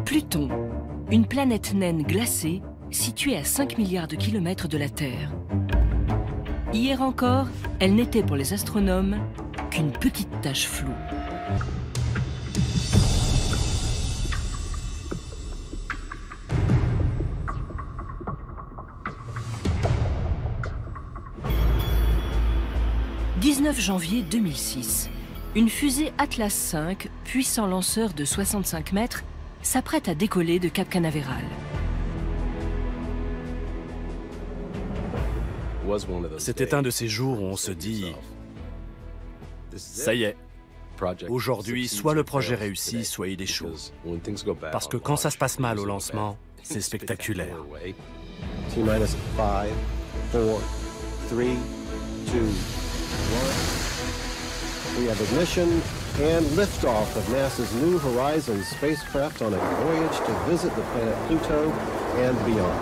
Pluton, une planète naine glacée située à 5 milliards de kilomètres de la Terre. Hier encore, elle n'était pour les astronomes qu'une petite tache floue. « 19 janvier 2006, une fusée Atlas V, puissant lanceur de 65 mètres, s'apprête à décoller de Cap Canaveral. C'était un de ces jours où on se dit « Ça y est, aujourd'hui, soit le projet réussit, soit il échoue. » Parce que quand ça se passe mal au lancement, c'est spectaculaire. T-minus 5, 4, 3, 2, 1. We have ignition and liftoff of NASA's New Horizons spacecraft on a voyage to visit the planet Pluto and beyond.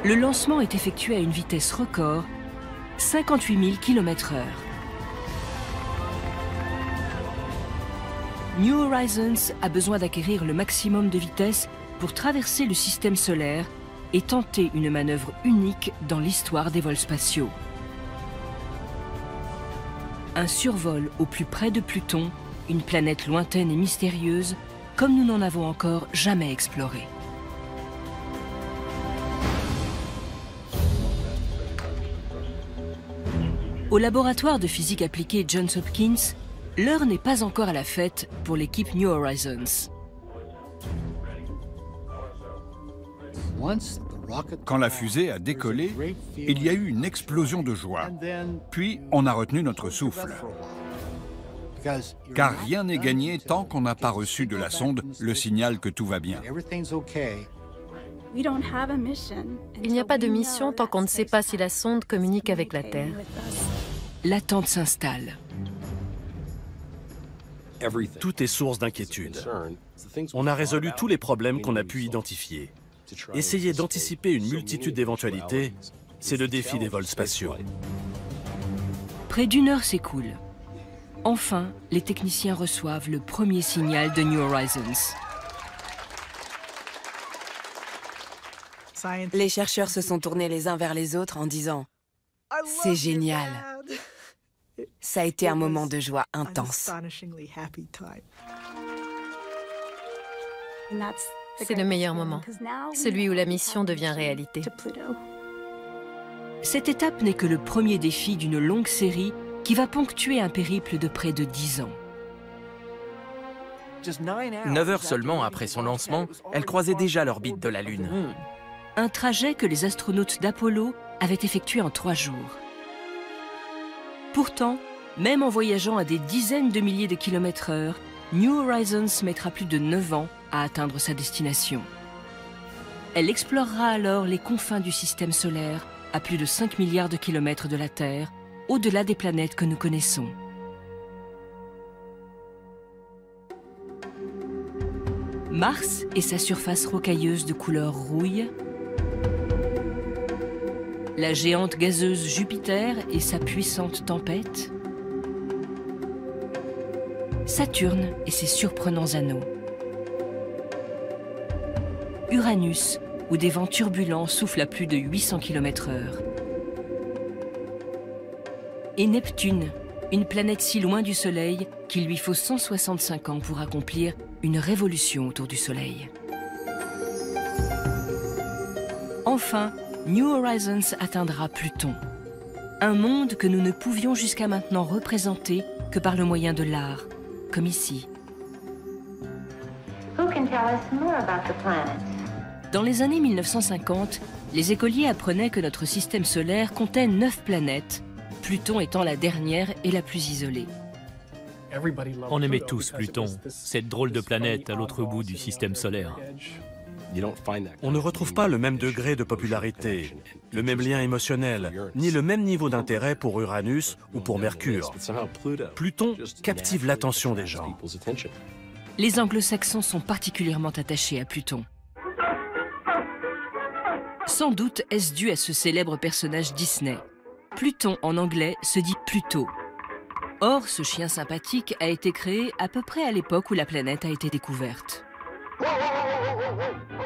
Le lancement est effectué à une vitesse record, 58 000 km/h. New Horizons a besoin d'acquérir le maximum de vitesse pour traverser le système solaire et tenter une manœuvre unique dans l'histoire des vols spatiaux. Un survol au plus près de Pluton, une planète lointaine et mystérieuse, comme nous n'en avons encore jamais exploré. Au laboratoire de physique appliquée Johns Hopkins, l'heure n'est pas encore à la fête pour l'équipe New Horizons. Quand la fusée a décollé, il y a eu une explosion de joie. Puis, on a retenu notre souffle. Car rien n'est gagné tant qu'on n'a pas reçu de la sonde le signal que tout va bien. Il n'y a pas de mission tant qu'on ne sait pas si la sonde communique avec la Terre. L'attente s'installe. Tout est source d'inquiétude. On a résolu tous les problèmes qu'on a pu identifier. Essayer d'anticiper une multitude d'éventualités, c'est le défi des vols spatiaux. Près d'une heure s'écoule. Enfin, les techniciens reçoivent le premier signal de New Horizons. Les chercheurs se sont tournés les uns vers les autres en disant « C'est génial !» Ça a été un moment de joie intense. C'est le meilleur moment, celui où la mission devient réalité. Cette étape n'est que le premier défi d'une longue série qui va ponctuer un périple de près de 10 ans. 9 heures seulement après son lancement, elle croisait déjà l'orbite de la Lune. Un trajet que les astronautes d'Apollo avaient effectué en 3 jours. Pourtant, même en voyageant à des dizaines de milliers de kilomètres/heure, New Horizons mettra plus de 9 ans à atteindre sa destination. Elle explorera alors les confins du système solaire à plus de 5 milliards de kilomètres de la Terre, au-delà des planètes que nous connaissons. Mars et sa surface rocailleuse de couleur rouille, la géante gazeuse Jupiter et sa puissante tempête, Saturne et ses surprenants anneaux, Uranus, où des vents turbulents soufflent à plus de 800 km/h, et Neptune, une planète si loin du Soleil qu'il lui faut 165 ans pour accomplir une révolution autour du Soleil. Enfin, New Horizons atteindra Pluton, un monde que nous ne pouvions jusqu'à maintenant représenter que par le moyen de l'art, comme ici. Dans les années 1950, les écoliers apprenaient que notre système solaire comptait 9 planètes, Pluton étant la dernière et la plus isolée. On aimait tous Pluton, cette drôle de planète à l'autre bout du système solaire. On ne retrouve pas le même degré de popularité, le même lien émotionnel, ni le même niveau d'intérêt pour Uranus ou pour Mercure. Pluton captive l'attention des gens. Les anglo-saxons sont particulièrement attachés à Pluton. Sans doute est-ce dû à ce célèbre personnage Disney. Pluton en anglais se dit Pluto. Or, ce chien sympathique a été créé à peu près à l'époque où la planète a été découverte.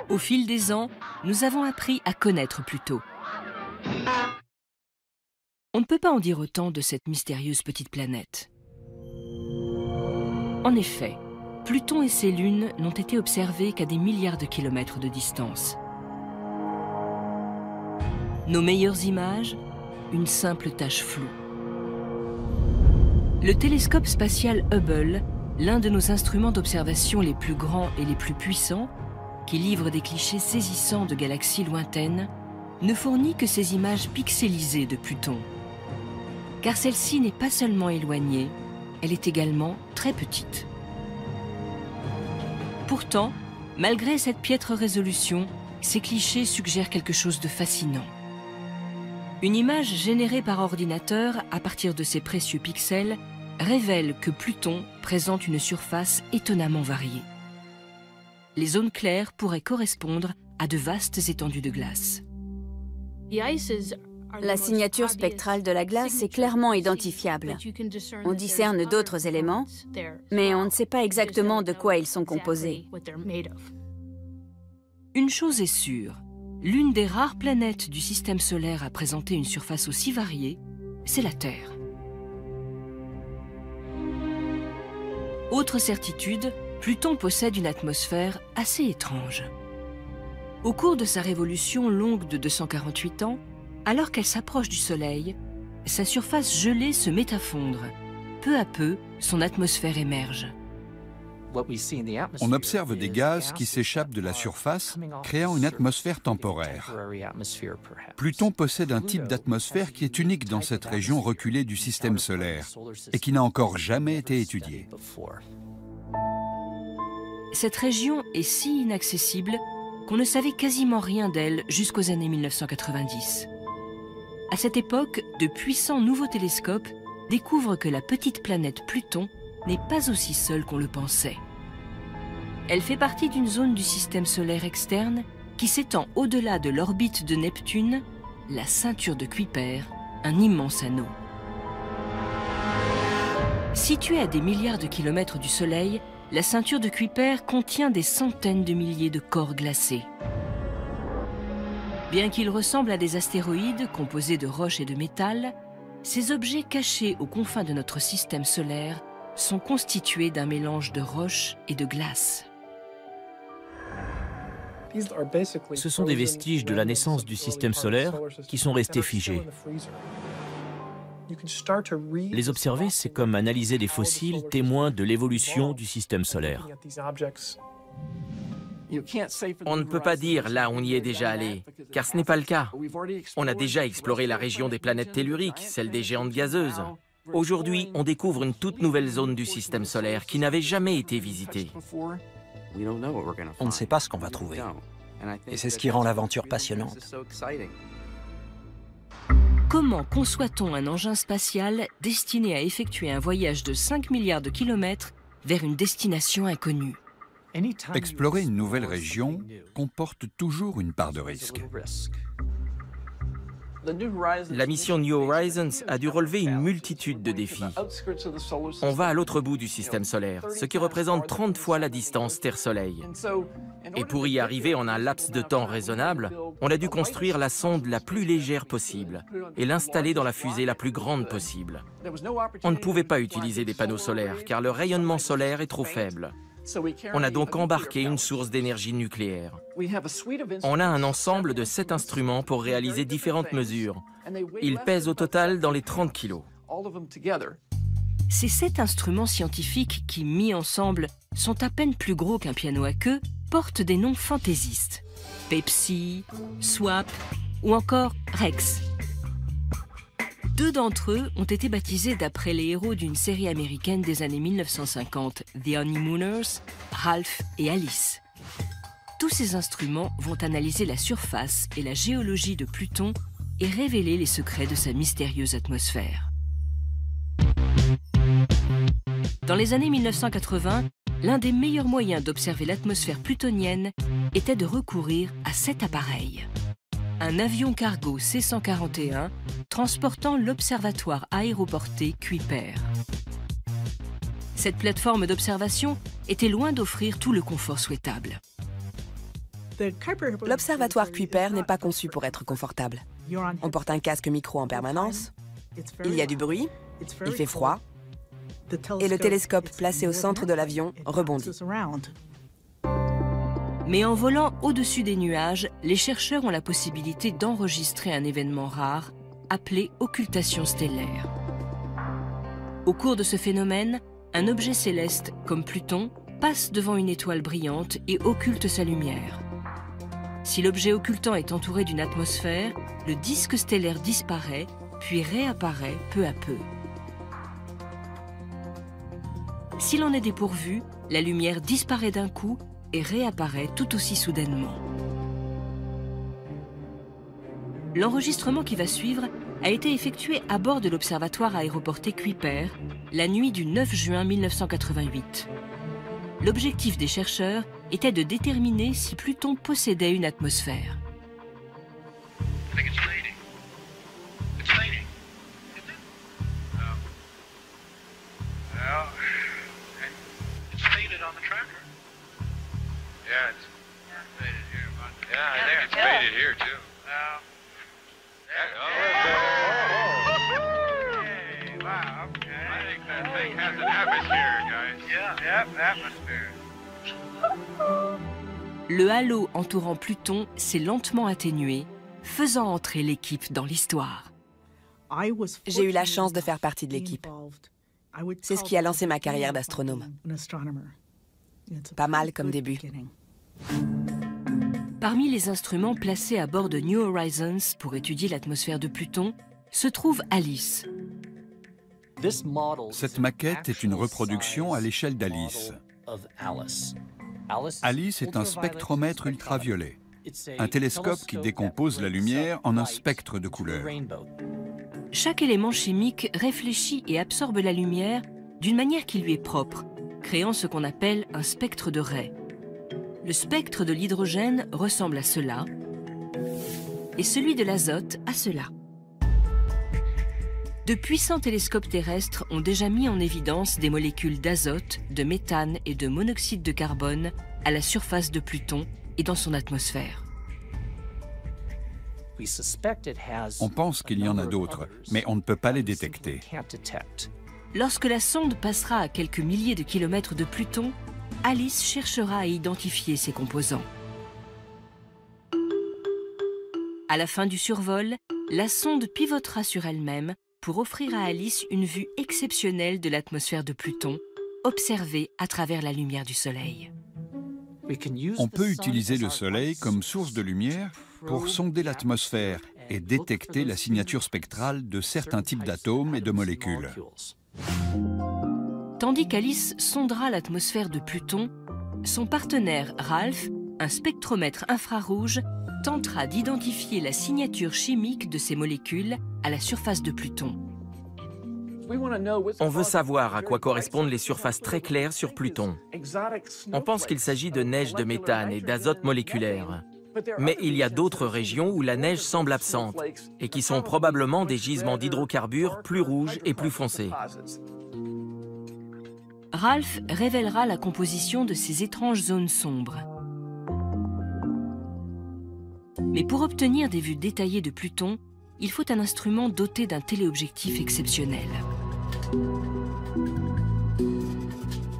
Au fil des ans, nous avons appris à connaître Pluton. On ne peut pas en dire autant de cette mystérieuse petite planète. En effet, Pluton et ses lunes n'ont été observés qu'à des milliards de kilomètres de distance. Nos meilleures images, une simple tache floue. Le télescope spatial Hubble, l'un de nos instruments d'observation les plus grands et les plus puissants, qui livre des clichés saisissants de galaxies lointaines, ne fournit que ces images pixelisées de Pluton. Car celle-ci n'est pas seulement éloignée, elle est également très petite. Pourtant, malgré cette piètre résolution, ces clichés suggèrent quelque chose de fascinant. Une image générée par ordinateur à partir de ces précieux pixels révèle que Pluton présente une surface étonnamment variée. Les zones claires pourraient correspondre à de vastes étendues de glace. La signature spectrale de la glace est clairement identifiable. On discerne d'autres éléments, mais on ne sait pas exactement de quoi ils sont composés. Une chose est sûre, l'une des rares planètes du système solaire à présenter une surface aussi variée, c'est la Terre. Autre certitude, Pluton possède une atmosphère assez étrange. Au cours de sa révolution longue de 248 ans, alors qu'elle s'approche du Soleil, sa surface gelée se met à fondre. Peu à peu, son atmosphère émerge. On observe des gaz qui s'échappent de la surface, créant une atmosphère temporaire. Pluton possède un type d'atmosphère qui est unique dans cette région reculée du système solaire et qui n'a encore jamais été étudiée. Cette région est si inaccessible qu'on ne savait quasiment rien d'elle jusqu'aux années 1990. À cette époque, de puissants nouveaux télescopes découvrent que la petite planète Pluton n'est pas aussi seule qu'on le pensait. Elle fait partie d'une zone du système solaire externe qui s'étend au-delà de l'orbite de Neptune, la ceinture de Kuiper, un immense anneau. Située à des milliards de kilomètres du Soleil, la ceinture de Kuiper contient des centaines de milliers de corps glacés. Bien qu'ils ressemblent à des astéroïdes composés de roches et de métal, ces objets cachés aux confins de notre système solaire sont constitués d'un mélange de roches et de glace. Ce sont des vestiges de la naissance du système solaire qui sont restés figés. Les observer, c'est comme analyser des fossiles témoins de l'évolution du système solaire. On ne peut pas dire là on y est déjà allé, car ce n'est pas le cas. On a déjà exploré la région des planètes telluriques, celle des géantes gazeuses. Aujourd'hui, on découvre une toute nouvelle zone du système solaire qui n'avait jamais été visitée. On ne sait pas ce qu'on va trouver. Et c'est ce qui rend l'aventure passionnante. Comment conçoit-on un engin spatial destiné à effectuer un voyage de 5 milliards de kilomètres vers une destination inconnue? Explorer une nouvelle région comporte toujours une part de risque. La mission New Horizons a dû relever une multitude de défis. On va à l'autre bout du système solaire, ce qui représente 30 fois la distance Terre-Soleil. Et pour y arriver en un laps de temps raisonnable, on a dû construire la sonde la plus légère possible et l'installer dans la fusée la plus grande possible. On ne pouvait pas utiliser des panneaux solaires car le rayonnement solaire est trop faible. On a donc embarqué une source d'énergie nucléaire. On a un ensemble de 7 instruments pour réaliser différentes mesures. Ils pèsent au total dans les 30 kilos. Ces 7 instruments scientifiques qui, mis ensemble, sont à peine plus gros qu'un piano à queue, portent des noms fantaisistes. Pepsi, SWAP ou encore Rex. 2 d'entre eux ont été baptisés d'après les héros d'une série américaine des années 1950, The Honeymooners, Ralph et Alice. Tous ces instruments vont analyser la surface et la géologie de Pluton et révéler les secrets de sa mystérieuse atmosphère. Dans les années 1980, l'un des meilleurs moyens d'observer l'atmosphère plutonienne était de recourir à cet appareil. Un avion cargo C-141 transportant l'observatoire aéroporté Kuiper. Cette plateforme d'observation était loin d'offrir tout le confort souhaitable. L'observatoire Kuiper n'est pas conçu pour être confortable. On porte un casque micro en permanence, il y a du bruit, il fait froid, et le télescope placé au centre de l'avion rebondit. Mais en volant au-dessus des nuages, les chercheurs ont la possibilité d'enregistrer un événement rare appelé occultation stellaire. Au cours de ce phénomène, un objet céleste, comme Pluton, passe devant une étoile brillante et occulte sa lumière. Si l'objet occultant est entouré d'une atmosphère, le disque stellaire disparaît, puis réapparaît peu à peu. S'il en est dépourvu, la lumière disparaît d'un coup et réapparaît tout aussi soudainement. L'enregistrement qui va suivre a été effectué à bord de l'observatoire aéroporté Kuiper, la nuit du 9 juin 1988. L'objectif des chercheurs était de déterminer si Pluton possédait une atmosphère. Le halo entourant Pluton s'est lentement atténué, faisant entrer l'équipe dans l'histoire. J'ai eu la chance de faire partie de l'équipe. C'est ce qui a lancé ma carrière d'astronome. Pas mal comme début. Parmi les instruments placés à bord de New Horizons pour étudier l'atmosphère de Pluton, se trouve Alice. Cette maquette est une reproduction à l'échelle d'Alice. Alice est un spectromètre ultraviolet, un télescope qui décompose la lumière en un spectre de couleurs. Chaque élément chimique réfléchit et absorbe la lumière d'une manière qui lui est propre, créant ce qu'on appelle un spectre de raies. Le spectre de l'hydrogène ressemble à cela, et celui de l'azote à cela. De puissants télescopes terrestres ont déjà mis en évidence des molécules d'azote, de méthane et de monoxyde de carbone à la surface de Pluton et dans son atmosphère. On pense qu'il y en a d'autres, mais on ne peut pas les détecter. Lorsque la sonde passera à quelques milliers de kilomètres de Pluton, Alice cherchera à identifier ses composants. À la fin du survol, la sonde pivotera sur elle-même pour offrir à Alice une vue exceptionnelle de l'atmosphère de Pluton, observée à travers la lumière du Soleil. On peut utiliser le Soleil comme source de lumière pour sonder l'atmosphère et détecter la signature spectrale de certains types d'atomes et de molécules. Tandis qu'Alice sondera l'atmosphère de Pluton, son partenaire Ralph, un spectromètre infrarouge, tentera d'identifier la signature chimique de ces molécules à la surface de Pluton. On veut savoir à quoi correspondent les surfaces très claires sur Pluton. On pense qu'il s'agit de neige de méthane et d'azote moléculaire. Mais il y a d'autres régions où la neige semble absente et qui sont probablement des gisements d'hydrocarbures plus rouges et plus foncés. Ralph révélera la composition de ces étranges zones sombres. Mais pour obtenir des vues détaillées de Pluton, il faut un instrument doté d'un téléobjectif exceptionnel.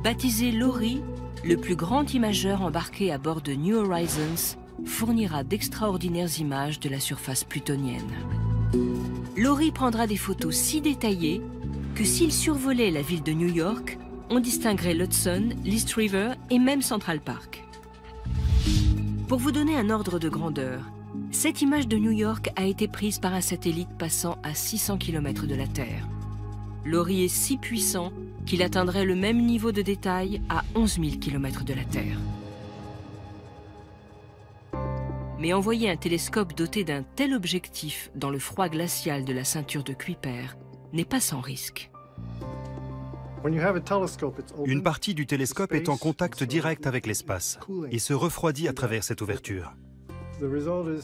Baptisé LORRI, le plus grand imageur embarqué à bord de New Horizons fournira d'extraordinaires images de la surface plutonienne. LORRI prendra des photos si détaillées que s'il survolait la ville de New York, on distinguerait l'Hudson, l'East River et même Central Park. Pour vous donner un ordre de grandeur, cette image de New York a été prise par un satellite passant à 600 km de la Terre. LORRI est si puissant qu'il atteindrait le même niveau de détail à 11 000 km de la Terre. Mais envoyer un télescope doté d'un tel objectif dans le froid glacial de la ceinture de Kuiper n'est pas sans risque. Une partie du télescope est en contact direct avec l'espace et se refroidit à travers cette ouverture.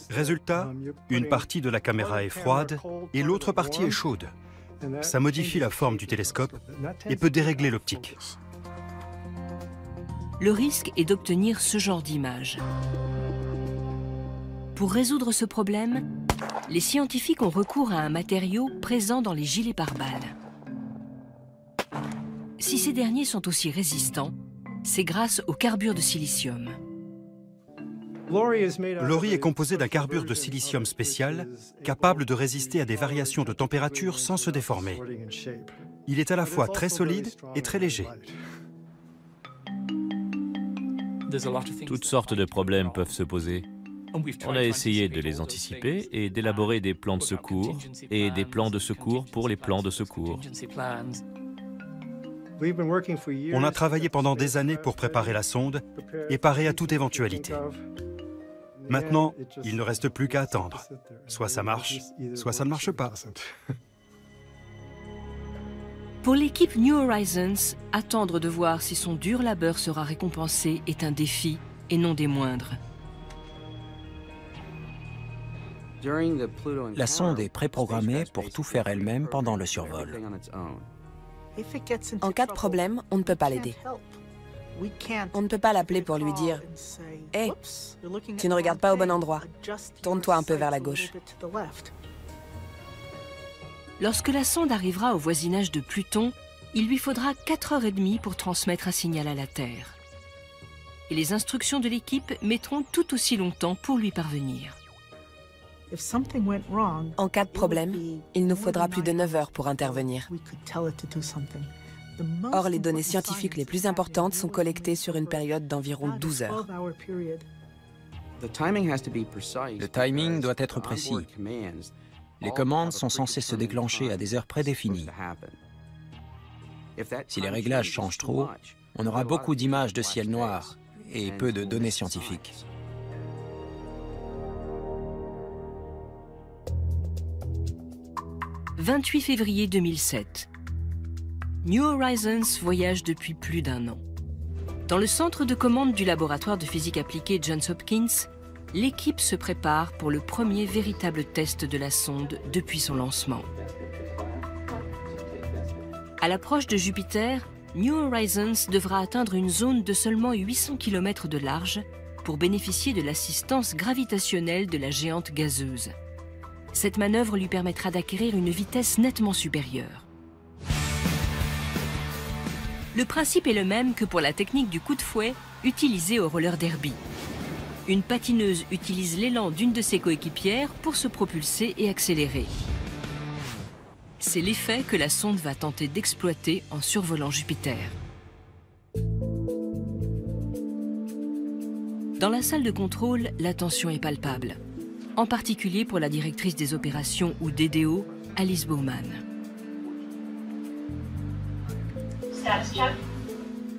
Résultat, une partie de la caméra est froide et l'autre partie est chaude. Ça modifie la forme du télescope et peut dérégler l'optique. Le risque est d'obtenir ce genre d'image. Pour résoudre ce problème, les scientifiques ont recours à un matériau présent dans les gilets pare-balles. Si ces derniers sont aussi résistants, c'est grâce au carbure de silicium. L'ORI est composé d'un carbure de silicium spécial, capable de résister à des variations de température sans se déformer. Il est à la fois très solide et très léger. Toutes sortes de problèmes peuvent se poser. On a essayé de les anticiper et d'élaborer des plans de secours et des plans de secours pour les plans de secours. On a travaillé pendant des années pour préparer la sonde et parer à toute éventualité. Maintenant, il ne reste plus qu'à attendre. Soit ça marche, soit ça ne marche pas. Pour l'équipe New Horizons, attendre de voir si son dur labeur sera récompensé est un défi, et non des moindres. La sonde est préprogrammée pour tout faire elle-même pendant le survol. En cas de problème, on ne peut pas l'aider. On ne peut pas l'appeler pour lui dire « Hé, tu ne regardes pas au bon endroit. Tourne-toi un peu vers la gauche. » Lorsque la sonde arrivera au voisinage de Pluton, il lui faudra 4h30 pour transmettre un signal à la Terre. Et les instructions de l'équipe mettront tout aussi longtemps pour lui parvenir. En cas de problème, il nous faudra plus de 9 heures pour intervenir. Or, les données scientifiques les plus importantes sont collectées sur une période d'environ 12 heures. Le timing doit être précis. Les commandes sont censées se déclencher à des heures prédéfinies. Si les réglages changent trop, on aura beaucoup d'images de ciel noir et peu de données scientifiques. « 28 février 2007. New Horizons voyage depuis plus d'1 an. Dans le centre de commande du laboratoire de physique appliquée Johns Hopkins, l'équipe se prépare pour le premier véritable test de la sonde depuis son lancement. À l'approche de Jupiter, New Horizons devra atteindre une zone de seulement 800 km de large pour bénéficier de l'assistance gravitationnelle de la géante gazeuse. Cette manœuvre lui permettra d'acquérir une vitesse nettement supérieure. Le principe est le même que pour la technique du coup de fouet utilisée au roller derby. Une patineuse utilise l'élan d'une de ses coéquipières pour se propulser et accélérer. C'est l'effet que la sonde va tenter d'exploiter en survolant Jupiter. Dans la salle de contrôle, la tension est palpable, en particulier pour la directrice des opérations ou DDO, Alice Bowman.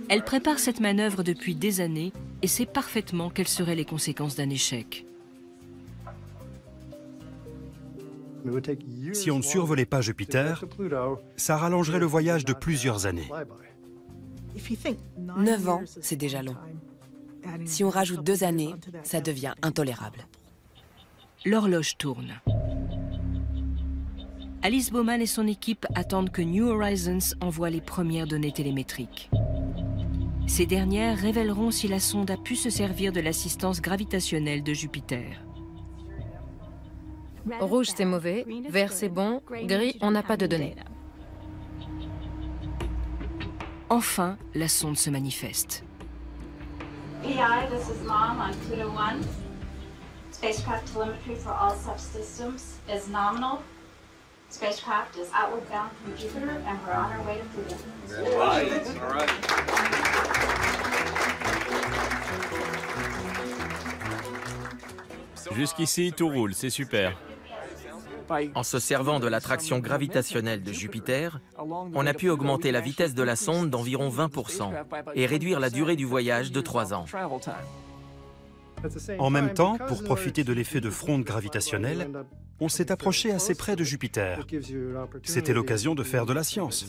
Elle prépare cette manœuvre depuis des années et sait parfaitement quelles seraient les conséquences d'un échec. Si on ne survolait pas Jupiter, ça rallongerait le voyage de plusieurs années. 9 ans, c'est déjà long. Si on rajoute 2 années, ça devient intolérable. L'horloge tourne. Alice Bowman et son équipe attendent que New Horizons envoie les premières données télémétriques. Ces dernières révéleront si la sonde a pu se servir de l'assistance gravitationnelle de Jupiter. Rouge, c'est mauvais. Vert, c'est bon. Gris, on n'a pas de données. Enfin, la sonde se manifeste. PI, this is Mom on Pluto 1. Spacecraft telemetry for all subsystems is nominal. Spacecraft is outward bound from Jupiter and we're on our way to Pluto. All right. Jusqu'ici, tout roule, c'est super. En se servant de l'attraction gravitationnelle de Jupiter, on a pu augmenter la vitesse de la sonde d'environ 20% et réduire la durée du voyage de 3 ans. En même temps, pour profiter de l'effet de fronde gravitationnelle, on s'est approché assez près de Jupiter. C'était l'occasion de faire de la science.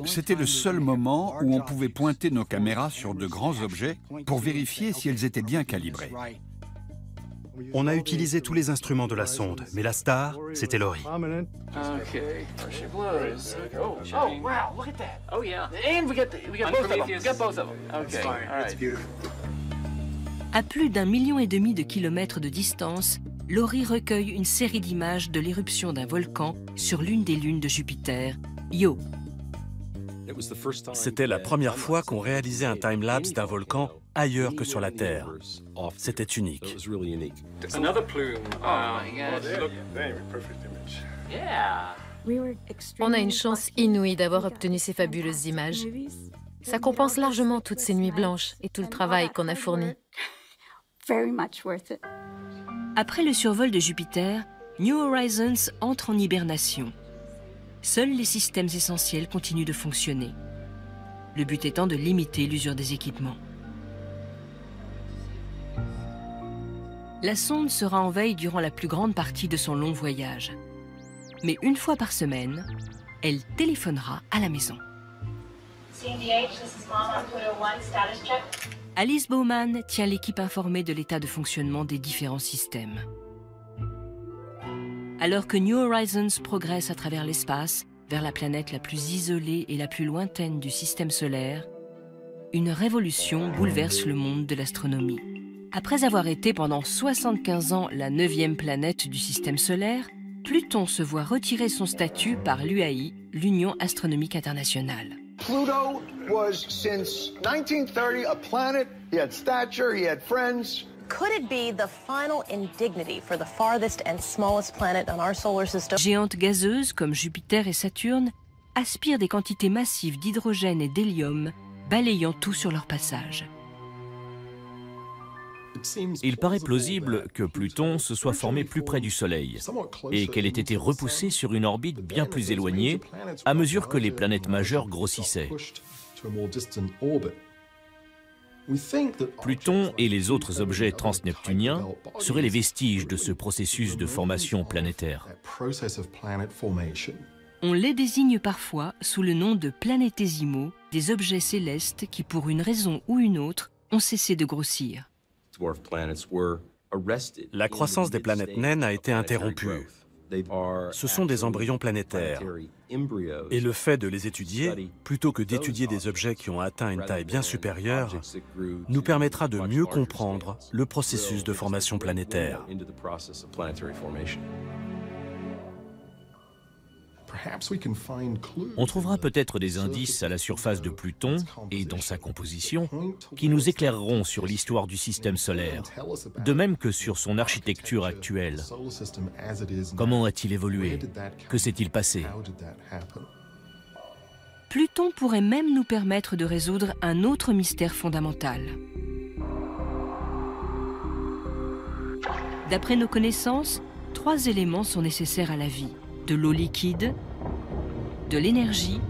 C'était le seul moment où on pouvait pointer nos caméras sur de grands objets pour vérifier si elles étaient bien calibrées. On a utilisé tous les instruments de la sonde, mais la star, c'était Laurie. À plus d'1,5 million de kilomètres de distance, Laurie recueille une série d'images de l'éruption d'un volcan sur l'une des lunes de Jupiter, Io. C'était la première fois qu'on réalisait un time-lapse d'un volcan ailleurs que sur la Terre. C'était unique. On a une chance inouïe d'avoir obtenu ces fabuleuses images. Ça compense largement toutes ces nuits blanches et tout le travail qu'on a fourni. Après le survol de Jupiter, New Horizons entre en hibernation. Seuls les systèmes essentiels continuent de fonctionner. Le but étant de limiter l'usure des équipements. La sonde sera en veille durant la plus grande partie de son long voyage. Mais une fois par semaine, elle téléphonera à la maison. Alice Bowman tient l'équipe informée de l'état de fonctionnement des différents systèmes. Alors que New Horizons progresse à travers l'espace, vers la planète la plus isolée et la plus lointaine du système solaire, une révolution bouleverse le monde de l'astronomie. Après avoir été pendant 75 ans la 9e planète du système solaire, Pluton se voit retirer son statut par l'UAI, l'Union astronomique internationale. Pluto was since 1930 a planet. He had stature, he had friends. Could it be the final indignity for the farthest and smallest planet on our solar system? Géantes gazeuses comme Jupiter et Saturne aspirent des quantités massives d'hydrogène et d'hélium, balayant tout sur leur passage. Il paraît plausible que Pluton se soit formé plus près du Soleil et qu'elle ait été repoussée sur une orbite bien plus éloignée à mesure que les planètes majeures grossissaient. Pluton et les autres objets transneptuniens seraient les vestiges de ce processus de formation planétaire. On les désigne parfois sous le nom de planétésimaux, des objets célestes qui, pour une raison ou une autre, ont cessé de grossir. La croissance des planètes naines a été interrompue. Ce sont des embryons planétaires. Et le fait de les étudier, plutôt que d'étudier des objets qui ont atteint une taille bien supérieure, nous permettra de mieux comprendre le processus de formation planétaire. On trouvera peut-être des indices à la surface de Pluton et dans sa composition qui nous éclaireront sur l'histoire du système solaire, de même que sur son architecture actuelle. Comment a-t-il évolué? Que s'est-il passé? Pluton pourrait même nous permettre de résoudre un autre mystère fondamental. D'après nos connaissances, 3 éléments sont nécessaires à la vie: de l'eau liquide, de l'énergie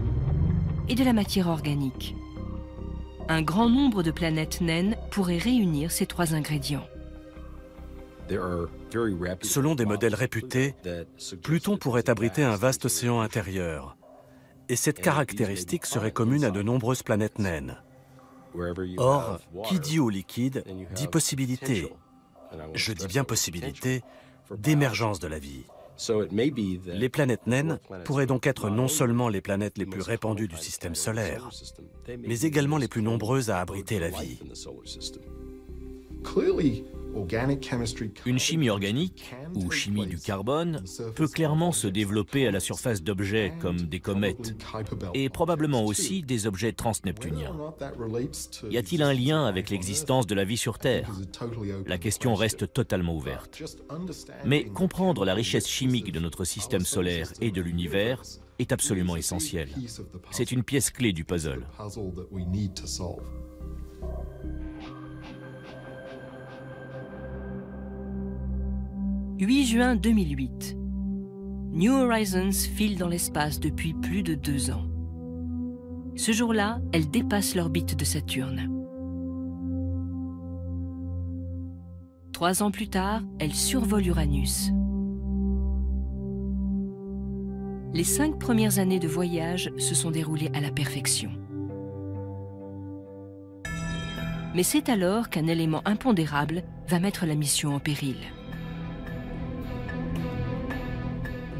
et de la matière organique. Un grand nombre de planètes naines pourraient réunir ces 3 ingrédients. Selon des modèles réputés, Pluton pourrait abriter un vaste océan intérieur. Et cette caractéristique serait commune à de nombreuses planètes naines. Or, qui dit eau liquide, dit possibilité. Je dis bien possibilité d'émergence de la vie. Les planètes naines pourraient donc être non seulement les planètes les plus répandues du système solaire, mais également les plus nombreuses à abriter la vie. Une chimie organique, ou chimie du carbone, peut clairement se développer à la surface d'objets comme des comètes, et probablement aussi des objets transneptuniens. Y a-t-il un lien avec l'existence de la vie sur Terre? La question reste totalement ouverte. Mais comprendre la richesse chimique de notre système solaire et de l'univers est absolument essentiel. C'est une pièce clé du puzzle. 8 juin 2008. New Horizons file dans l'espace depuis plus de 2 ans. Ce jour-là, elle dépasse l'orbite de Saturne. 3 ans plus tard, elle survole Uranus. Les 5 premières années de voyage se sont déroulées à la perfection. Mais c'est alors qu'un élément impondérable va mettre la mission en péril.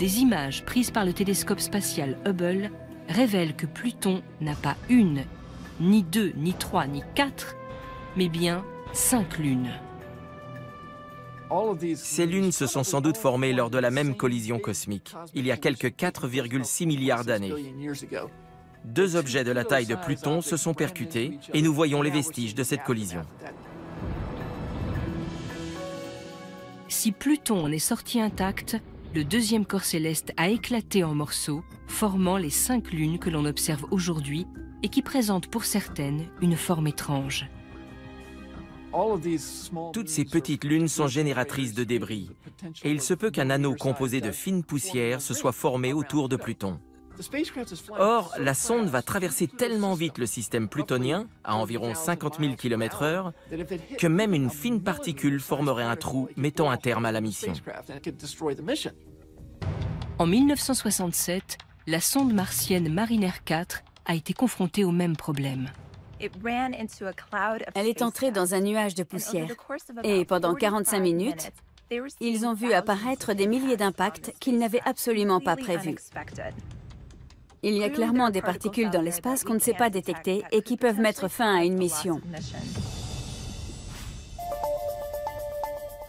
des images prises par le télescope spatial Hubble révèlent que Pluton n'a pas une, ni deux, ni trois, ni quatre, mais bien 5 lunes. Ces lunes se sont sans doute formées lors de la même collision cosmique, il y a quelques 4,6 milliards d'années. 2 objets de la taille de Pluton se sont percutés et nous voyons les vestiges de cette collision. Si Pluton en est sorti intact, le deuxième corps céleste a éclaté en morceaux, formant les 5 lunes que l'on observe aujourd'hui et qui présentent pour certaines une forme étrange. Toutes ces petites lunes sont génératrices de débris, et il se peut qu'un anneau composé de fines poussières se soit formé autour de Pluton. Or, la sonde va traverser tellement vite le système plutonien, à environ 50 000 km/h, que même une fine particule formerait un trou mettant un terme à la mission. En 1967, la sonde martienne Mariner 4 a été confrontée au même problème. Elle est entrée dans un nuage de poussière et pendant 45 minutes, ils ont vu apparaître des milliers d'impacts qu'ils n'avaient absolument pas prévus. Il y a clairement des particules dans l'espace qu'on ne sait pas détecter et qui peuvent mettre fin à une mission.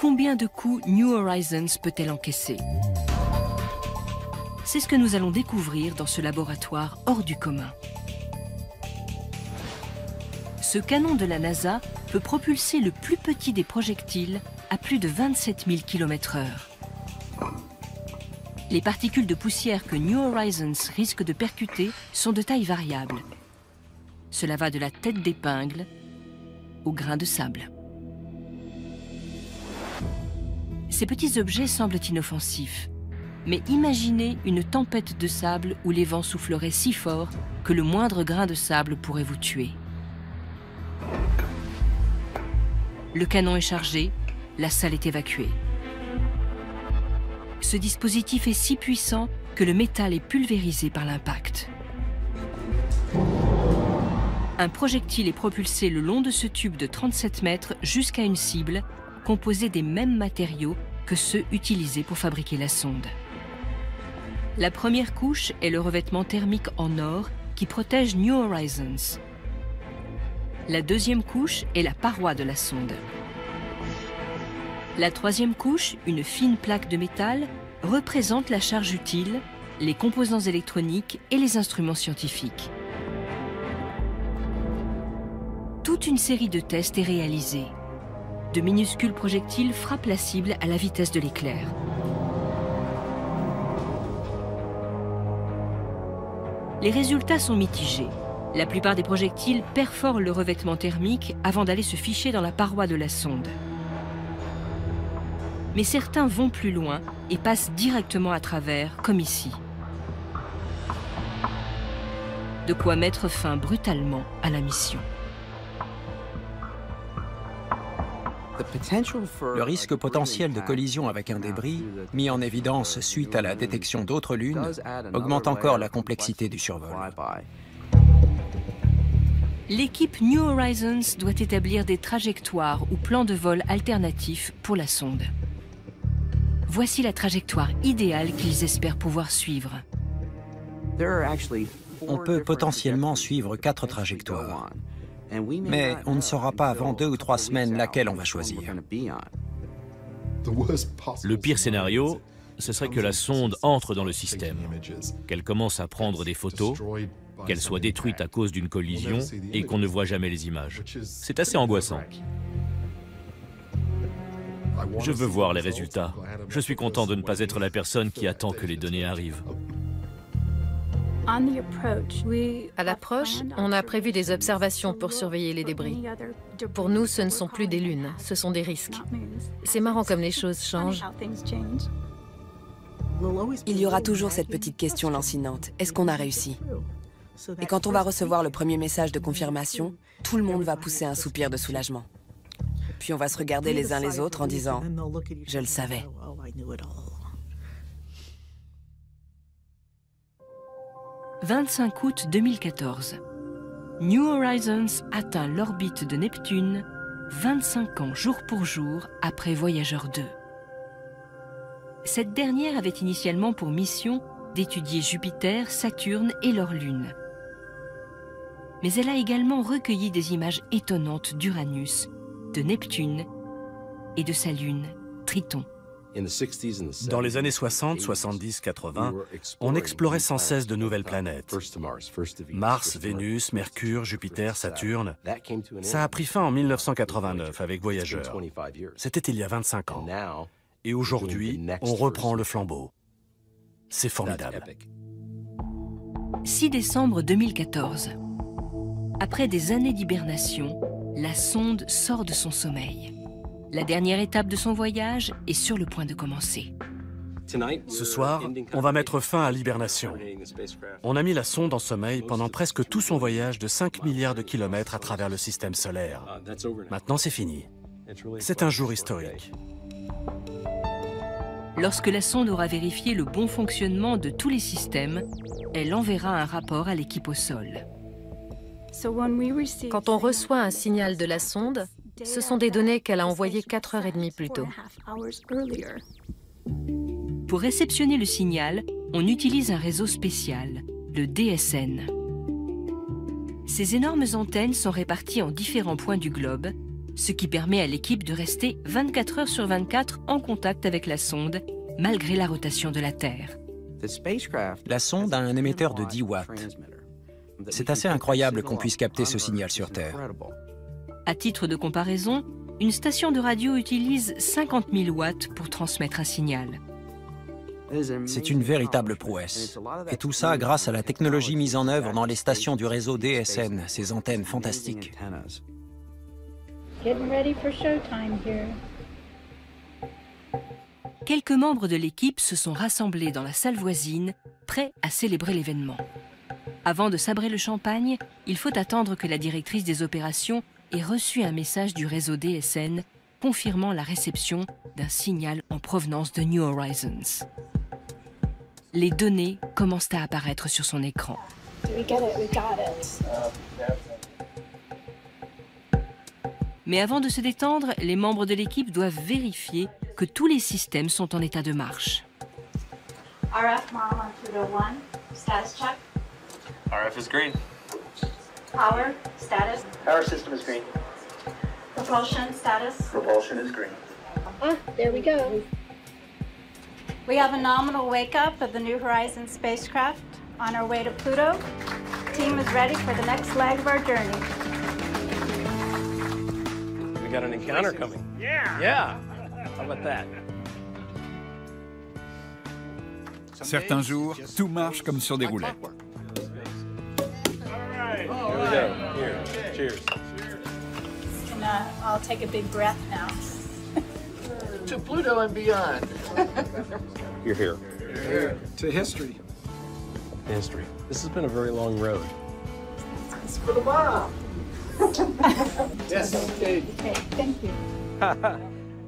Combien de coups New Horizons peut-elle encaisser? C'est ce que nous allons découvrir dans ce laboratoire hors du commun. Ce canon de la NASA peut propulser le plus petit des projectiles à plus de 27 000 km/h. Les particules de poussière que New Horizons risque de percuter sont de taille variable. Cela va de la tête d'épingle au grain de sable. Ces petits objets semblent inoffensifs, mais imaginez une tempête de sable où les vents souffleraient si fort que le moindre grain de sable pourrait vous tuer. Le canon est chargé, la salle est évacuée. Ce dispositif est si puissant que le métal est pulvérisé par l'impact. Un projectile est propulsé le long de ce tube de 37 mètres jusqu'à une cible composée des mêmes matériaux que ceux utilisés pour fabriquer la sonde. La première couche est le revêtement thermique en or qui protège New Horizons. La deuxième couche est la paroi de la sonde. La troisième couche, une fine plaque de métal, représente la charge utile, les composants électroniques et les instruments scientifiques. Toute une série de tests est réalisée. De minuscules projectiles frappent la cible à la vitesse de l'éclair. Les résultats sont mitigés. La plupart des projectiles perforent le revêtement thermique avant d'aller se ficher dans la paroi de la sonde. Mais certains vont plus loin et passent directement à travers, comme ici. De quoi mettre fin brutalement à la mission. Le risque potentiel de collision avec un débris, mis en évidence suite à la détection d'autres lunes, augmente encore la complexité du survol. L'équipe New Horizons doit établir des trajectoires ou plans de vol alternatifs pour la sonde. Voici la trajectoire idéale qu'ils espèrent pouvoir suivre. On peut potentiellement suivre 4 trajectoires, mais on ne saura pas avant 2 ou 3 semaines laquelle on va choisir. Le pire scénario, ce serait que la sonde entre dans le système, qu'elle commence à prendre des photos, qu'elle soit détruite à cause d'une collision et qu'on ne voit jamais les images. C'est assez angoissant. Je veux voir les résultats. Je suis content de ne pas être la personne qui attend que les données arrivent. À l'approche, on a prévu des observations pour surveiller les débris. Pour nous, ce ne sont plus des lunes, ce sont des risques. C'est marrant comme les choses changent. Il y aura toujours cette petite question lancinante. Est-ce qu'on a réussi? Et quand on va recevoir le premier message de confirmation, tout le monde va pousser un soupir de soulagement. Puis on va se regarder les uns les autres en disant « Je le savais ». 25 août 2014. New Horizons atteint l'orbite de Neptune 25 ans jour pour jour après Voyager 2. Cette dernière avait initialement pour mission d'étudier Jupiter, Saturne et leurs lunes. Mais elle a également recueilli des images étonnantes d'Uranus, de Neptune et de sa lune, Triton. Dans les années 60, 70, 80, on explorait sans cesse de nouvelles planètes. Mars, Vénus, Mercure, Jupiter, Saturne. Ça a pris fin en 1989 avec Voyager. C'était il y a 25 ans. Et aujourd'hui, on reprend le flambeau. C'est formidable. 6 décembre 2014. Après des années d'hibernation, la sonde sort de son sommeil. La dernière étape de son voyage est sur le point de commencer. Ce soir, on va mettre fin à l'hibernation. On a mis la sonde en sommeil pendant presque tout son voyage de 5 milliards de kilomètres à travers le système solaire. Maintenant, c'est fini. C'est un jour historique. Lorsque la sonde aura vérifié le bon fonctionnement de tous les systèmes, elle enverra un rapport à l'équipe au sol. Quand on reçoit un signal de la sonde, ce sont des données qu'elle a envoyées 4h30 plus tôt. Pour réceptionner le signal, on utilise un réseau spécial, le DSN. Ces énormes antennes sont réparties en différents points du globe, ce qui permet à l'équipe de rester 24 heures sur 24 en contact avec la sonde, malgré la rotation de la Terre. La sonde a un émetteur de 10 watts. C'est assez incroyable qu'on puisse capter ce signal sur Terre. À titre de comparaison, une station de radio utilise 50 000 watts pour transmettre un signal. C'est une véritable prouesse. Et tout ça grâce à la technologie mise en œuvre dans les stations du réseau DSN, ces antennes fantastiques. Quelques membres de l'équipe se sont rassemblés dans la salle voisine, prêts à célébrer l'événement. Avant de sabrer le champagne, il faut attendre que la directrice des opérations ait reçu un message du réseau DSN confirmant la réception d'un signal en provenance de New Horizons. Les données commencent à apparaître sur son écran. Mais avant de se détendre, les membres de l'équipe doivent vérifier que tous les systèmes sont en état de marche. RF model on Pluto 1, status check. RF is green. Power, status. Power system is green. Propulsion, status. Propulsion is green. Ah, there we go. We have a nominal wake-up of the New Horizons spacecraft on our way to Pluto. The team is ready for the next leg of our journey. We got an encounter coming. Yeah. How about that? Certains jours, tout marche comme sur des roulettes. Here we go. Here. Cheers. And I'll take a big breath now. To Pluto and beyond. You're here. To history. History. This has been a very long road. It's for the bomb. Yes. Okay. Okay, thank you.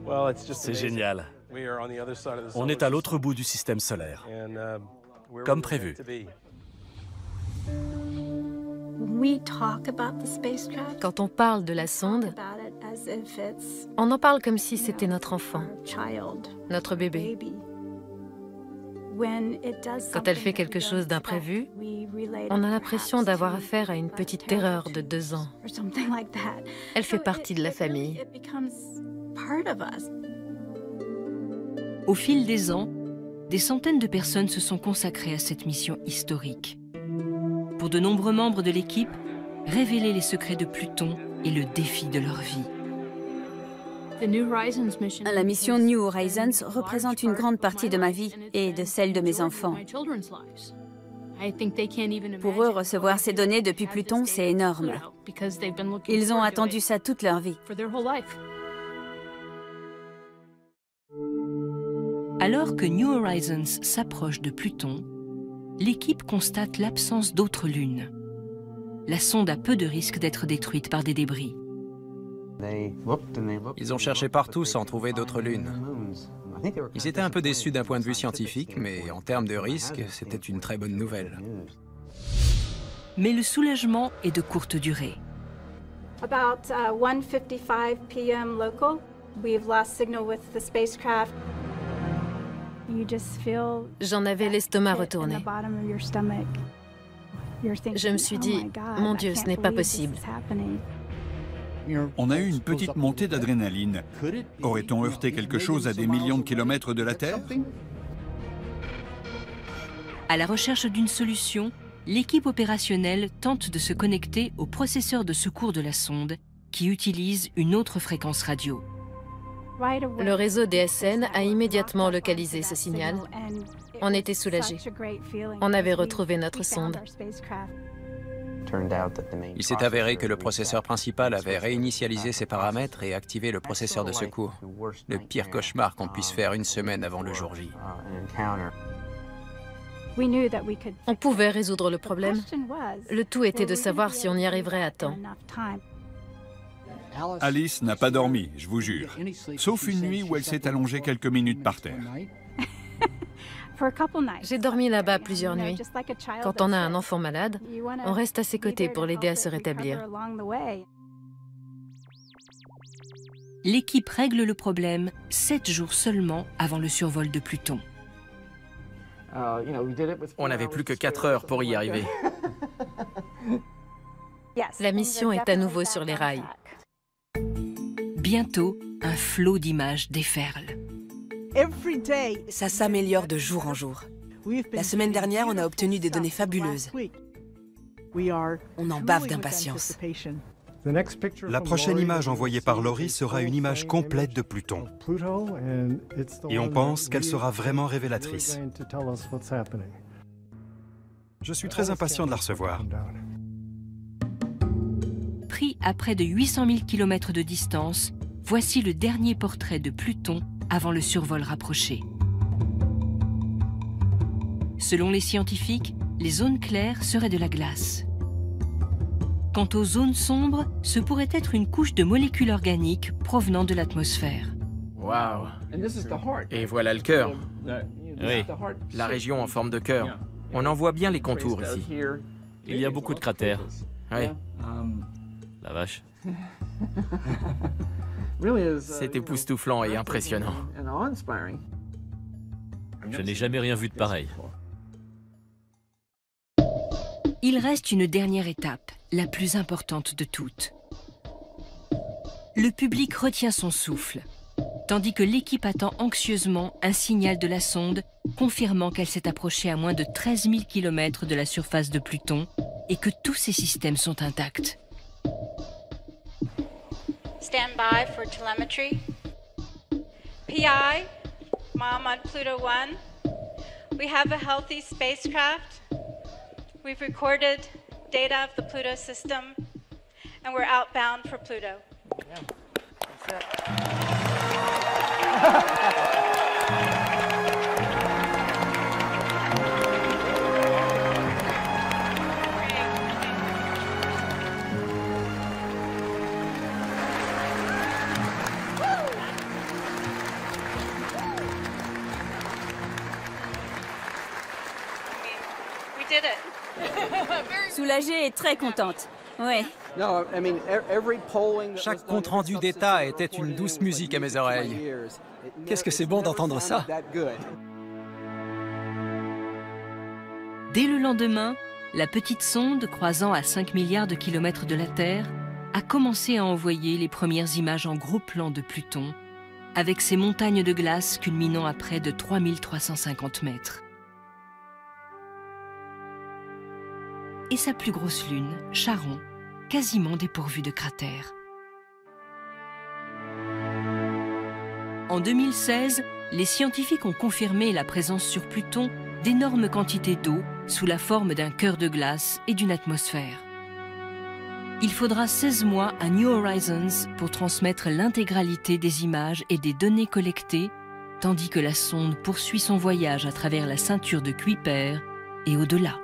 Well, it's just C'est génial. We are on the other side of the On est à l'autre bout du système solaire, comme prévu. Quand on parle de la sonde, on en parle comme si c'était notre enfant, notre bébé. Quand elle fait quelque chose d'imprévu, on a l'impression d'avoir affaire à une petite terreur de 2 ans. Elle fait partie de la famille. Au fil des ans, des centaines de personnes se sont consacrées à cette mission historique. Pour de nombreux membres de l'équipe, révéler les secrets de Pluton est le défi de leur vie. La mission New Horizons représente une grande partie de ma vie et de celle de mes enfants. Pour eux, recevoir ces données depuis Pluton, c'est énorme. Ils ont attendu ça toute leur vie. Alors que New Horizons s'approche de Pluton, l'équipe constate l'absence d'autres lunes. La sonde a peu de risque d'être détruite par des débris. Ils ont cherché partout sans trouver d'autres lunes. Ils étaient un peu déçus d'un point de vue scientifique, mais en termes de risque, c'était une très bonne nouvelle. Mais le soulagement est de courte durée. About 1:55 p.m. local, we've lost signal with the spacecraft. J'en avais l'estomac retourné. Je me suis dit, mon Dieu, ce n'est pas possible. On a eu une petite montée d'adrénaline. Aurait-on heurté quelque chose à des millions de kilomètres de la Terre? À la recherche d'une solution, l'équipe opérationnelle tente de se connecter au processeur de secours de la sonde, qui utilise une autre fréquence radio. Le réseau DSN a immédiatement localisé ce signal. On était soulagés. On avait retrouvé notre sonde. Il s'est avéré que le processeur principal avait réinitialisé ses paramètres et activé le processeur de secours. Le pire cauchemar qu'on puisse faire une semaine avant le jour J. On pouvait résoudre le problème. Le tout était de savoir si on y arriverait à temps. Alice n'a pas dormi, je vous jure. Sauf une nuit où elle s'est allongée quelques minutes par terre. J'ai dormi là-bas plusieurs nuits. Quand on a un enfant malade, on reste à ses côtés pour l'aider à se rétablir. L'équipe règle le problème 7 jours seulement avant le survol de Pluton. On n'avait plus que 4 heures pour y arriver. La mission est à nouveau sur les rails. Bientôt, un flot d'images déferle. Ça s'améliore de jour en jour. La semaine dernière, on a obtenu des données fabuleuses. On en bave d'impatience. La prochaine image envoyée par Laurie sera une image complète de Pluton. Et on pense qu'elle sera vraiment révélatrice. Je suis très impatient de la recevoir. Pris à près de 800 000 km de distance, voici le dernier portrait de Pluton avant le survol rapproché. Selon les scientifiques, les zones claires seraient de la glace. Quant aux zones sombres, ce pourrait être une couche de molécules organiques provenant de l'atmosphère. Waouh! Et voilà le cœur. Oui. La région en forme de cœur. On en voit bien les contours ici. Il y a beaucoup de cratères. Oui. La vache. C'est époustouflant et impressionnant. Je n'ai jamais rien vu de pareil. Il reste une dernière étape, la plus importante de toutes. Le public retient son souffle, tandis que l'équipe attend anxieusement un signal de la sonde confirmant qu'elle s'est approchée à moins de 13 000 km de la surface de Pluton et que tous ses systèmes sont intacts. Stand by for telemetry. PI, Mom on Pluto 1. We have a healthy spacecraft. We've recorded data of the Pluto system, and we're outbound for Pluto. Soulagée et très contente. Ouais. Chaque compte-rendu d'État était une douce musique à mes oreilles. Qu'est-ce que c'est bon d'entendre ça? Dès le lendemain, la petite sonde, croisant à 5 milliards de kilomètres de la Terre, a commencé à envoyer les premières images en gros plan de Pluton, avec ses montagnes de glace culminant à près de 3350 mètres. Et sa plus grosse lune, Charon, quasiment dépourvue de cratères. En 2016, les scientifiques ont confirmé la présence sur Pluton d'énormes quantités d'eau sous la forme d'un cœur de glace et d'une atmosphère. Il faudra 16 mois à New Horizons pour transmettre l'intégralité des images et des données collectées, tandis que la sonde poursuit son voyage à travers la ceinture de Kuiper et au-delà.